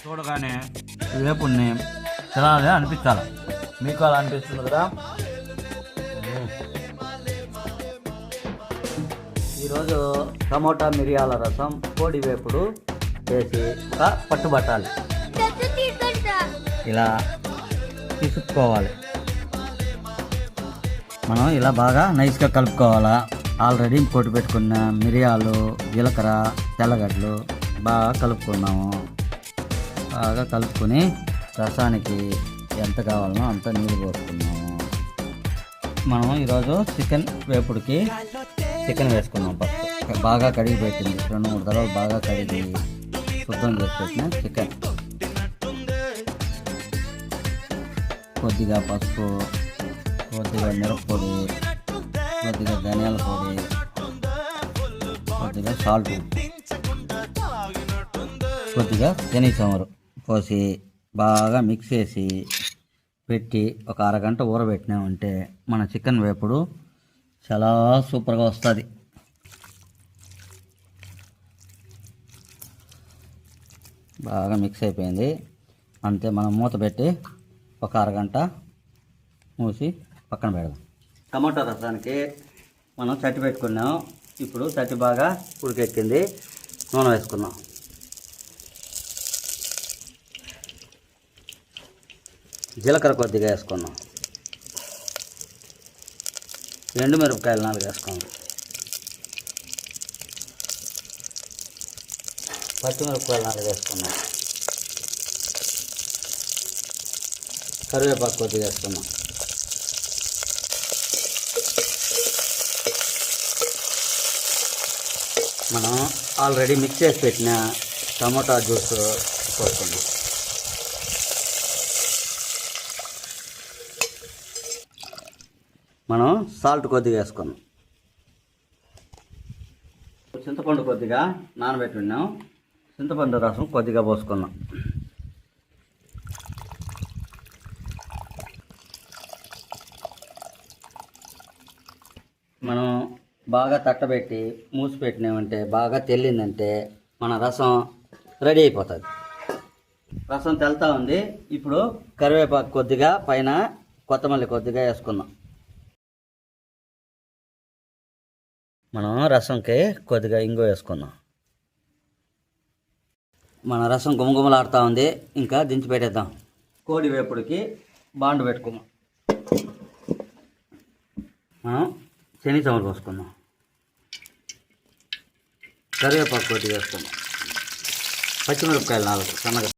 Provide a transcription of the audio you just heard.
చూడగానే వేపుడిని తినాలని అనిపించాలి. మీకు అలా అనిపిస్తుంది కదా. ఈరోజు టమోటా మిరియాల రసం కోడి వేపుడు చేసి ఒక పట్టుబట్టాలి. ఇలా తీసుకుపోవాలి. మనం ఇలా బాగా నైస్గా కలుపుకోవాలా. ఆల్రెడీ కొట్టి పెట్టుకున్న మిరియాలు, జీలకర్ర, తెల్లగడ్డలు బాగా కలుపుకున్నాము. బాగా కలుపుకొని రసానికి ఎంత కావాలనో అంత నీళ్ళు పోసుకున్నాము. మనం ఈరోజు చికెన్ వేపుడికి చికెన్ వేసుకున్నాం. ఫస్ట్ బాగా కడిగి పెట్టింది, 2-3 తరాలు బాగా కడిగి శుద్ధం చేసి పెట్టిన చికెన్. కొద్దిగా పసుపు, కొద్దిగా మిరప్పొడి, కొద్దిగా ధనియాల పొడి, కొద్దిగా సాల్ట్, కొద్దిగా శనగచమరు పోసి బాగా మిక్స్ చేసి పెట్టి ఒక అరగంట ఊరబెట్టినామంటే మన చికెన్ వేపుడు చాలా సూపర్గా వస్తుంది. బాగా మిక్స్ అయిపోయింది. అంతే, మనం మూత పెట్టి ఒక అరగంట మూసి పక్కన పెడదాం. టమాటా రసానికి మనం చట్టి పెట్టుకున్నాం. ఇప్పుడు చట్టి బాగా ఉడికెక్కింది. నూనె వేసుకున్నాం. జీలకర్ర కొద్దిగా వేసుకున్నాం. ఎండుమిరపకాయలు 4 వేసుకున్నాం. పచ్చిమిరపకాయలు 4 వేసుకున్నాం. కరివేపాకు కొద్దిగా వేసుకున్నాం. మనం ఆల్రెడీ మిక్స్ చేసి పెట్టిన టమోటా జ్యూస్ పోసుకున్నాం. మనం సాల్ట్ కొద్దిగా వేసుకున్నాం. చింతపండు కొద్దిగా నానబెట్టుకున్నాం. చింతపండు రసం కొద్దిగా పోసుకున్నాం. మనం బాగా తట్టబెట్టి మూసి పెట్టినామంటే బాగా తెల్లిందంటే మన రసం రెడీ అయిపోతుంది. రసం తెల్తా ఉంది. ఇప్పుడు కరివేపాకు కొద్దిగా పైన, కొత్తమల్లి కొద్దిగా వేసుకుందాం. మనం రసంకి కొద్దిగా ఇంగు వేసుకుందాం. మన రసం గుమగుమలాడుతూ ఉంది. ఇంకా దించి పెట్టేద్దాం. కోడి వేపుడికి బాండు పెట్టుకుందాం. మనం శనగచమరు పోసుకుందాం. కరివేపాకు కొద్దిగా వేసుకుందాం. పచ్చిమిరపకాయలు 4 సన్నగా